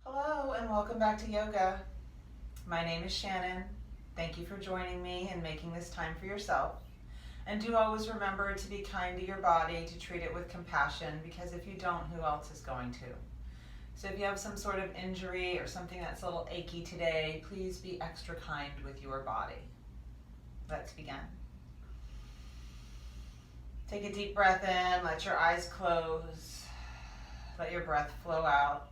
Hello and welcome back to yoga. My name is Shannon. Thank you for joining me and making this time for yourself. And do always remember to be kind to your body, to treat it with compassion, because if you don't, who else is going to? So if you have some sort of injury or something that's a little achy today, please be extra kind with your body. Let's begin. Take a deep breath in, let your eyes close, let your breath flow out.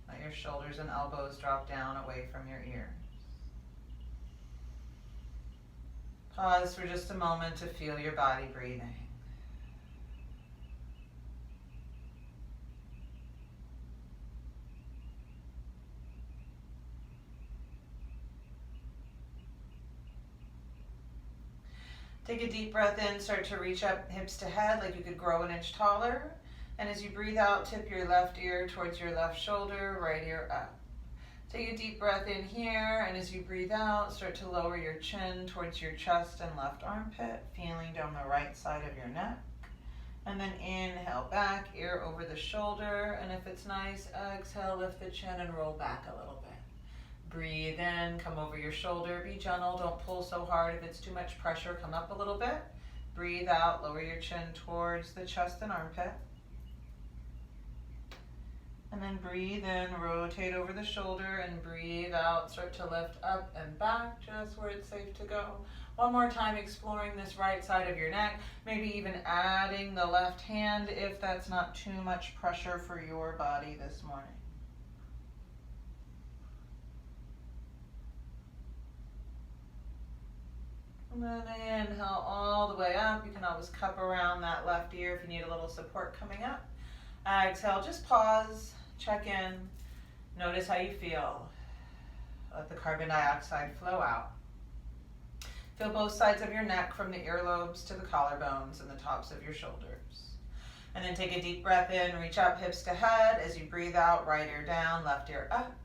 Let your shoulders and elbows drop down away from your ears. Pause for just a moment to feel your body breathing. Take a deep breath in, start to reach up hips to head like you could grow an inch taller. And as you breathe out, tip your left ear towards your left shoulder, right ear up. Take a deep breath in here, and as you breathe out, start to lower your chin towards your chest and left armpit, feeling down the right side of your neck. And then inhale back, ear over the shoulder, and if it's nice, exhale, lift the chin and roll back a little bit. Breathe in, come over your shoulder, be gentle, don't pull so hard. If it's too much pressure, come up a little bit. Breathe out, lower your chin towards the chest and armpit. And then breathe in, rotate over the shoulder, and breathe out, start to lift up and back, just where it's safe to go. One more time, exploring this right side of your neck, maybe even adding the left hand if that's not too much pressure for your body this morning. And then inhale all the way up. You can always cup around that left ear if you need a little support coming up. Exhale, just pause. Check in, notice how you feel. Let the carbon dioxide flow out. Feel both sides of your neck from the earlobes to the collarbones and the tops of your shoulders. And then take a deep breath in, reach up hips to head. As you breathe out, right ear down, left ear up.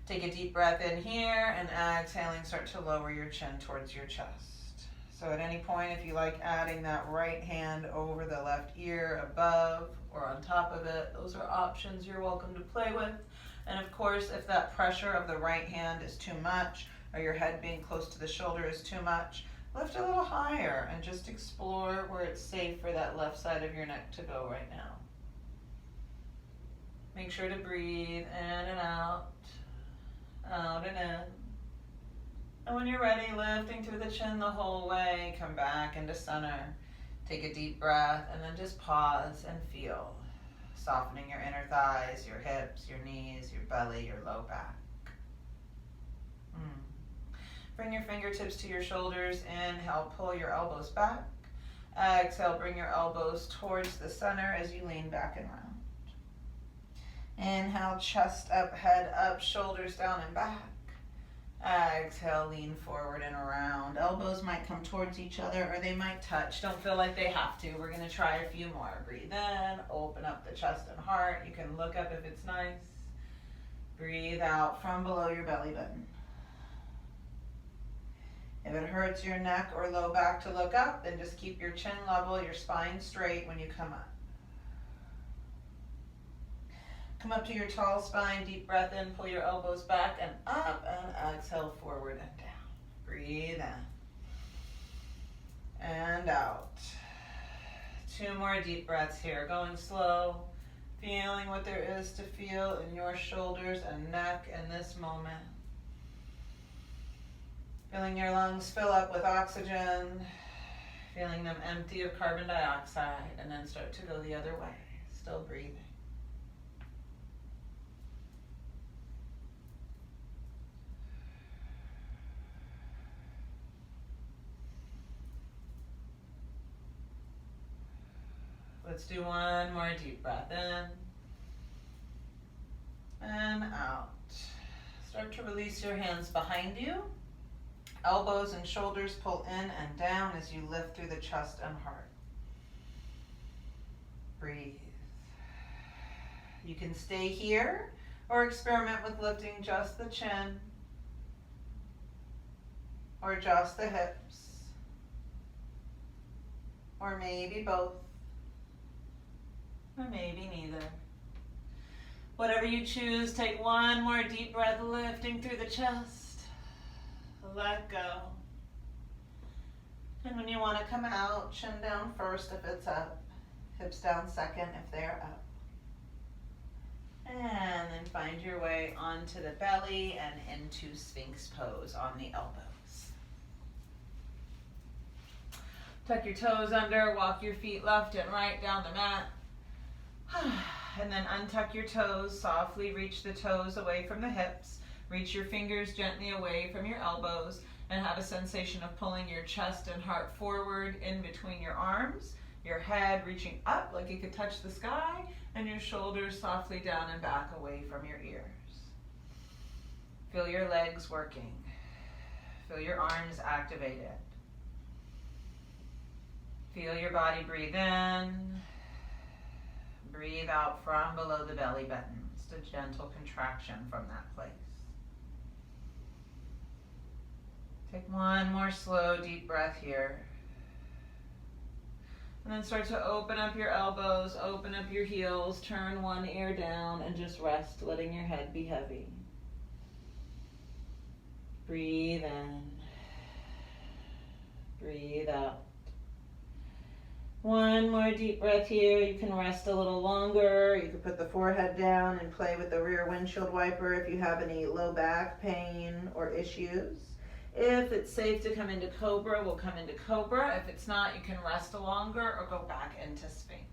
Take a deep breath in here and exhaling, start to lower your chin towards your chest. So at any point, if you like adding that right hand over the left ear, above or on top of it, those are options you're welcome to play with. And of course, if that pressure of the right hand is too much, or your head being close to the shoulder is too much, lift a little higher and just explore where it's safe for that left side of your neck to go right now. Make sure to breathe in and out and in. And when you're ready, lifting through the chin the whole way, come back into center. Take a deep breath and then just pause and feel. Softening your inner thighs, your hips, your knees, your belly, your low back. Bring your fingertips to your shoulders. Inhale, pull your elbows back. Exhale, bring your elbows towards the center as you lean back and round. Inhale, chest up, head up, shoulders down and back. Exhale, lean forward and around. Elbows might come towards each other or they might touch. Don't feel like they have to. We're going to try a few more. Breathe in, open up the chest and heart. You can look up if it's nice. Breathe out from below your belly button. If it hurts your neck or low back to look up, then just keep your chin level, your spine straight when you come up. Come up to your tall spine, deep breath in, pull your elbows back and up, and exhale forward and down. Breathe in and out. 2 more deep breaths here, going slow, feeling what there is to feel in your shoulders and neck in this moment. Feeling your lungs fill up with oxygen, feeling them empty of carbon dioxide, and then start to go the other way, still breathing. Let's do 1 more deep breath in and out. Start to release your hands behind you. Elbows and shoulders pull in and down as you lift through the chest and heart. Breathe. You can stay here or experiment with lifting just the chin or just the hips or maybe both or maybe neither. Whatever you choose, take one more deep breath, lifting through the chest. Let go. And when you want to come out, chin down first if it's up, hips down second if they're up. And then find your way onto the belly and into Sphinx pose on the elbows. Tuck your toes under, walk your feet left and right down the mat. And then untuck your toes, softly reach the toes away from the hips. Reach your fingers gently away from your elbows and have a sensation of pulling your chest and heart forward in between your arms. Your head reaching up like you could touch the sky, and your shoulders softly down and back away from your ears. Feel your legs working. Feel your arms activated. Feel your body breathe in. Breathe out from below the belly button. Just a gentle contraction from that place. Take one more slow, deep breath here. And then start to open up your elbows, open up your heels, turn one ear down, and just rest, letting your head be heavy. Breathe in. Breathe out. One more deep breath here. You can rest a little longer. You can put the forehead down and play with the rear windshield wiper if you have any low back pain or issues. If it's safe to come into Cobra, we'll come into Cobra. If it's not, you can rest longer or go back into Sphinx.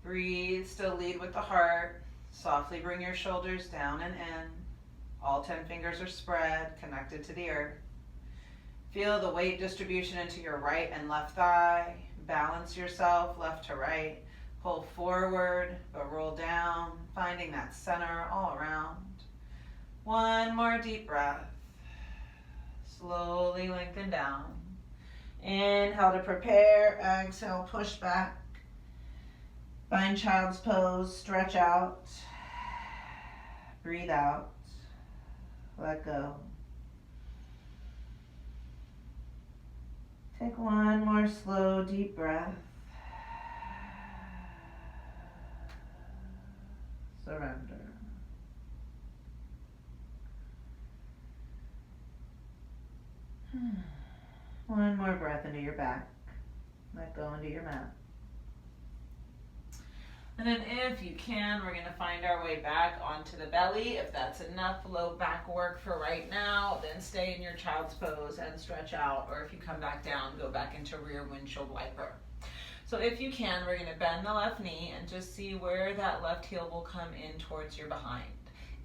Breathe, still lead with the heart. Softly bring your shoulders down and in. All 10 fingers are spread, connected to the earth. Feel the weight distribution into your right and left thigh. Balance yourself left to right. Pull forward, but roll down, finding that center all around. One more deep breath. Slowly lengthen down. Inhale to prepare. Exhale, push back. Find child's pose. Stretch out. Breathe out. Let go. Take one more slow, deep breath. Surrender. One more breath into your back. Let go into your mat. And then if you can, we're going to find our way back onto the belly. If that's enough low back work for right now, then stay in your child's pose and stretch out. Or if you come back down, go back into rear windshield wiper. So if you can, we're going to bend the left knee and just see where that left heel will come in towards your behind.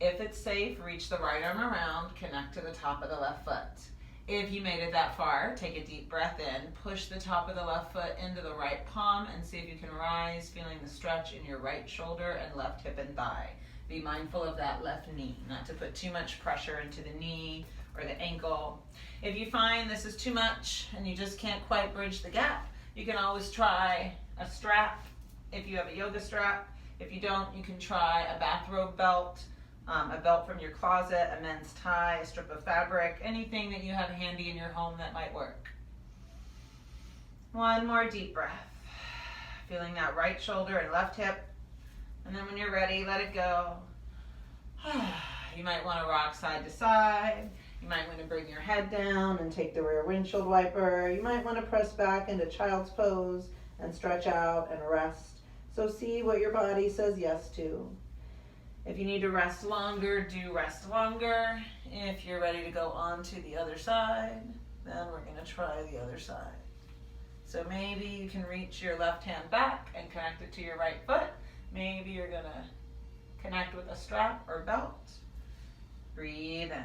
If it's safe, reach the right arm around, connect to the top of the left foot. If you made it that far, take a deep breath in, push the top of the left foot into the right palm and see if you can rise, feeling the stretch in your right shoulder and left hip and thigh. Be mindful of that left knee, not to put too much pressure into the knee or the ankle. If you find this is too much and you just can't quite bridge the gap, you can always try a strap if you have a yoga strap. If you don't, you can try a bathrobe belt. A belt from your closet, a men's tie, a strip of fabric, anything that you have handy in your home that might work. One more deep breath. Feeling that right shoulder and left hip. And then when you're ready, let it go. You might want to rock side to side. You might want to bring your head down and take the rear windshield wiper. You might want to press back into child's pose and stretch out and rest. So see what your body says yes to. If you need to rest longer, do rest longer. If you're ready to go on to the other side, then we're going to try the other side. So maybe you can reach your left hand back and connect it to your right foot. Maybe you're going to connect with a strap or belt. Breathe in.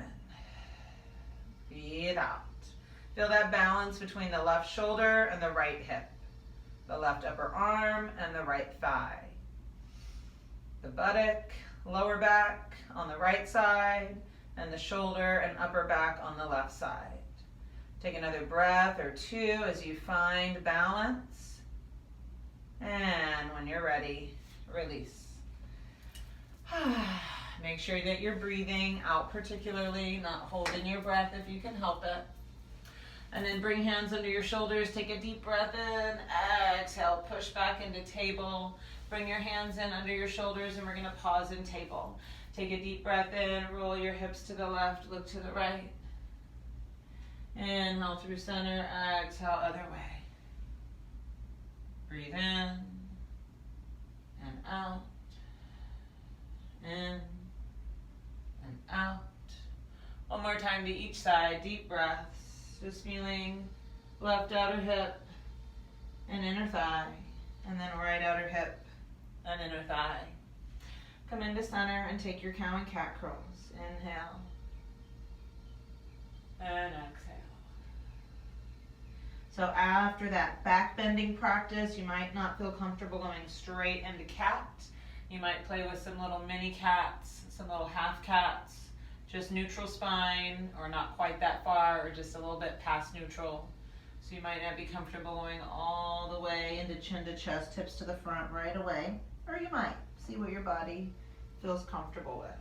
Breathe out. Feel that balance between the left shoulder and the right hip, the left upper arm and the right thigh, the buttock, lower back on the right side, and the shoulder and upper back on the left side. Take another breath or two as you find balance. And when you're ready, release. Make sure that you're breathing out particularly, not holding your breath if you can help it. And then bring hands under your shoulders, take a deep breath in, exhale, push back into table. Bring your hands in under your shoulders and we're gonna pause in table. Take a deep breath in, roll your hips to the left, look to the right. Inhale through center, exhale other way. Breathe in and out, in and out. One more time to each side, deep breaths. Just feeling left outer hip and inner thigh, and then right outer hip and inner thigh. Come into center and take your cow and cat curls. Inhale and exhale. So after that back bending practice, you might not feel comfortable going straight into cat. You might play with some little mini cats, some little half cats, just neutral spine, or not quite that far, or just a little bit past neutral. So you might not be comfortable going all the way into chin to chest, hips to the front right away, or you might see what your body feels comfortable with.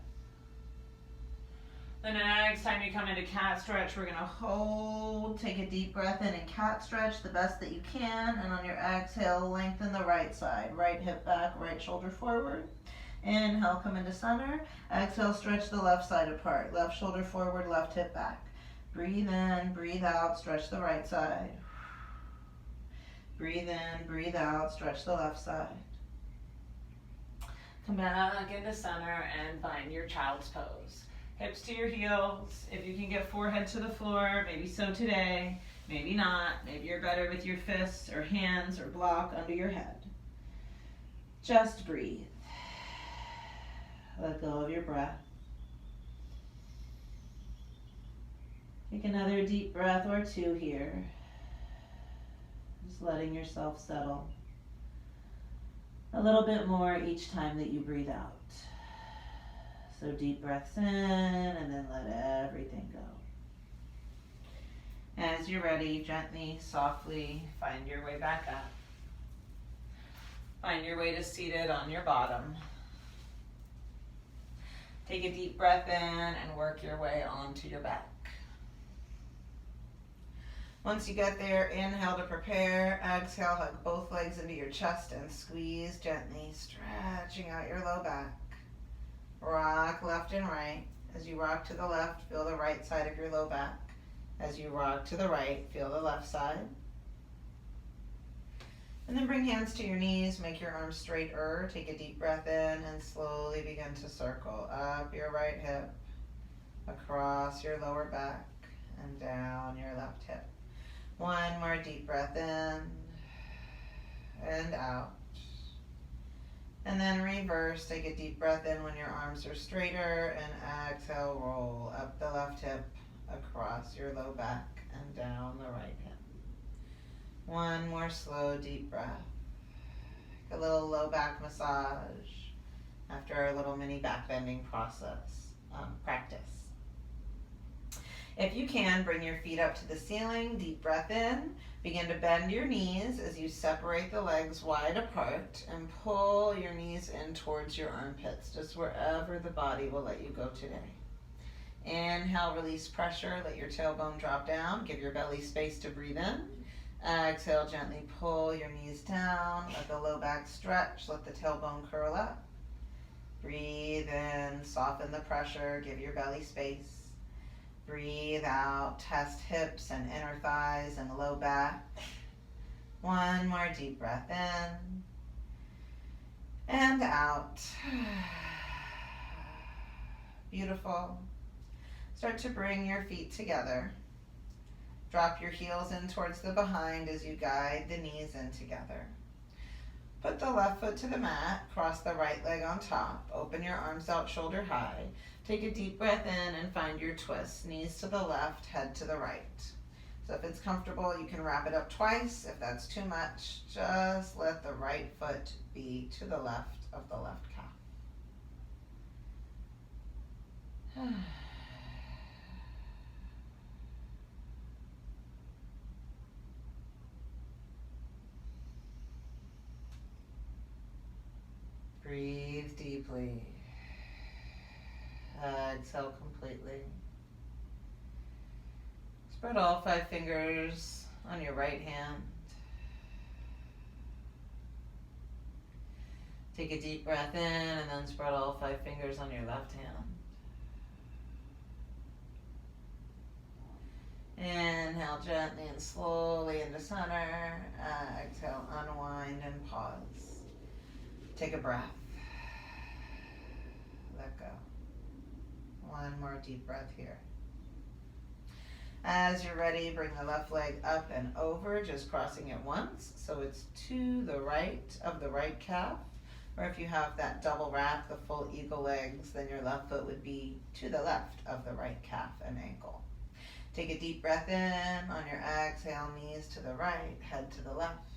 The next time you come into cat stretch, we're gonna hold, take a deep breath in and cat stretch the best that you can, and on your exhale, lengthen the right side, right hip back, right shoulder forward. Inhale, come into center. Exhale, stretch the left side apart. Left shoulder forward, left hip back. Breathe in, breathe out, stretch the right side. Breathe in, breathe out, stretch the left side. Come back into center and find your child's pose. Hips to your heels. If you can get forehead to the floor, maybe so today. Maybe not. Maybe you're better with your fists or hands or block under your head. Just breathe. Let go of your breath. Take another deep breath or two here. Just letting yourself settle a little bit more each time that you breathe out. So deep breaths in and then let everything go. As you're ready, gently, softly find your way back up. Find your way to seated on your bottom. Take a deep breath in and work your way onto your back. Once you get there, inhale to prepare. Exhale, hug both legs into your chest and squeeze gently, stretching out your low back. Rock left and right. As you rock to the left, feel the right side of your low back. As you rock to the right, feel the left side. And then bring hands to your knees, make your arms straighter. Take a deep breath in and slowly begin to circle up your right hip, across your lower back, and down your left hip. One more deep breath in and out. And then reverse, take a deep breath in when your arms are straighter, and exhale, roll up the left hip, across your low back, and down the right hip. One more slow, deep breath. A little low back massage after our little mini back bending practice. If you can, bring your feet up to the ceiling, deep breath in. Begin to bend your knees as you separate the legs wide apart and pull your knees in towards your armpits, just wherever the body will let you go today. Inhale, release pressure, let your tailbone drop down, give your belly space to breathe in. Exhale, gently pull your knees down, let the low back stretch, let the tailbone curl up. Breathe in, soften the pressure, give your belly space. Breathe out, test hips and inner thighs and low back. One more deep breath in and out. Beautiful. Start to bring your feet together. Drop your heels in towards the behind as you guide the knees in together. Put the left foot to the mat, cross the right leg on top, open your arms out shoulder high. Take a deep breath in and find your twist. Knees to the left, head to the right. So if it's comfortable, you can wrap it up twice. If that's too much, just let the right foot be to the left of the left calf. Breathe deeply. Exhale completely. Spread all 5 fingers on your right hand. Take a deep breath in and then spread all 5 fingers on your left hand. Inhale gently and slowly into center. Exhale, unwind and pause. Take a breath. Let go. One more deep breath here. As you're ready, bring the left leg up and over, just crossing it once. So it's to the right of the right calf. Or if you have that double wrap, the full eagle legs, then your left foot would be to the left of the right calf and ankle. Take a deep breath in. On your exhale, knees to the right, head to the left.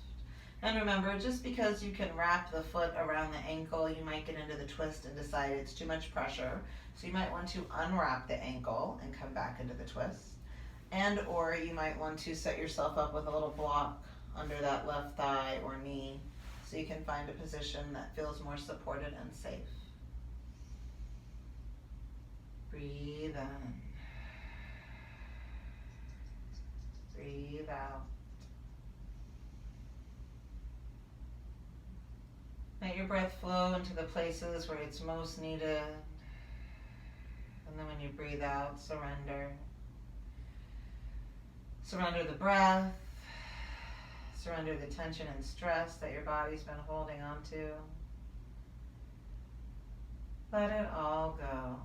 And remember, just because you can wrap the foot around the ankle, you might get into the twist and decide it's too much pressure. So you might want to unwrap the ankle and come back into the twist. And or you might want to set yourself up with a little block under that left thigh or knee so you can find a position that feels more supported and safe. Breathe in. Breathe out. Let your breath flow into the places where it's most needed. And then when you breathe out, surrender. Surrender the breath. Surrender the tension and stress that your body's been holding on to. Let it all go.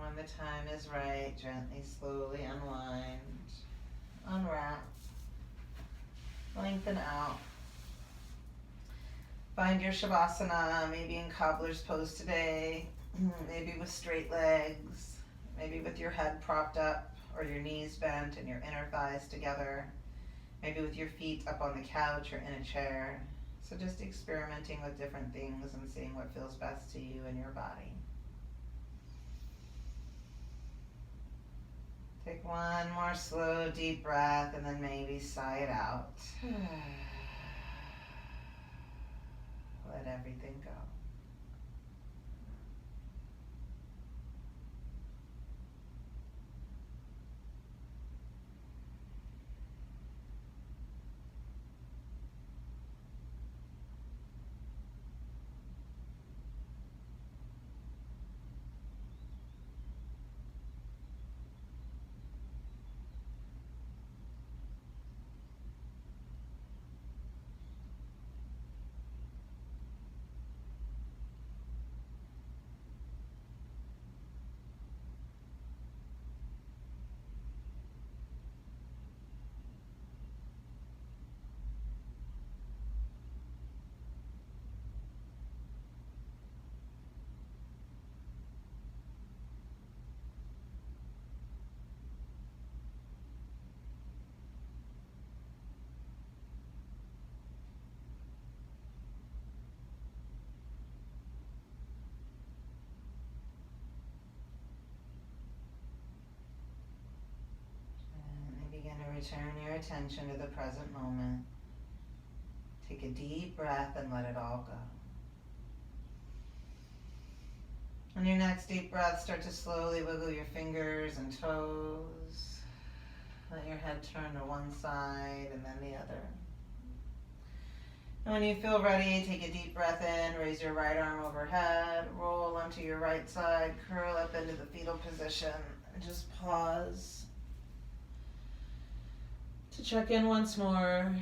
When the time is right, gently, slowly unwind, unwrap, lengthen out. Find your Svasana, maybe in cobbler's pose today, maybe with straight legs, maybe with your head propped up or your knees bent and your inner thighs together, maybe with your feet up on the couch or in a chair. So just experimenting with different things and seeing what feels best to you and your body. Take one more slow, deep breath and then maybe sigh it out. Let everything go. Return your attention to the present moment. Take a deep breath and let it all go. On your next deep breath, start to slowly wiggle your fingers and toes. Let your head turn to one side and then the other. And when you feel ready, take a deep breath in, raise your right arm overhead, roll onto your right side, curl up into the fetal position, and just pause. To check in once more,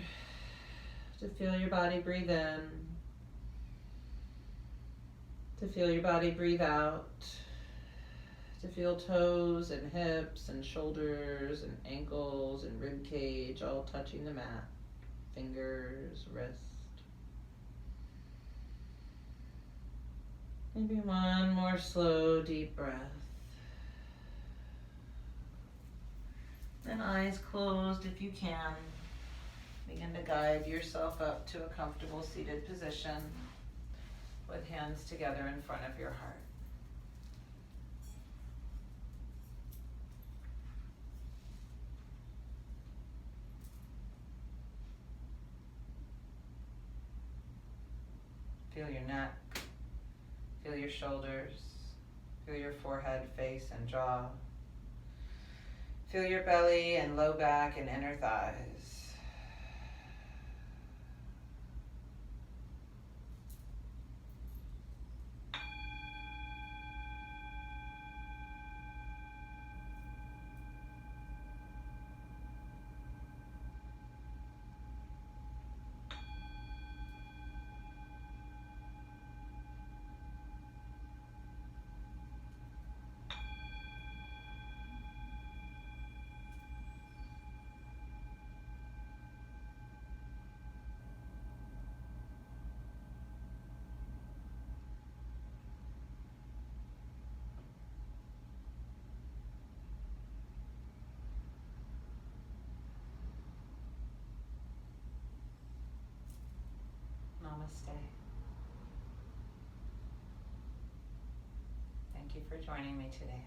to feel your body breathe in, to feel your body breathe out, to feel toes and hips and shoulders and ankles and rib cage all touching the mat, fingers, wrist. Maybe one more slow, deep breath. And eyes closed if you can. Begin to guide yourself up to a comfortable seated position with hands together in front of your heart. Feel your neck. Feel your shoulders. Feel your forehead, face, and jaw. Feel your belly and low back and inner thighs. Namaste. Thank you for joining me today.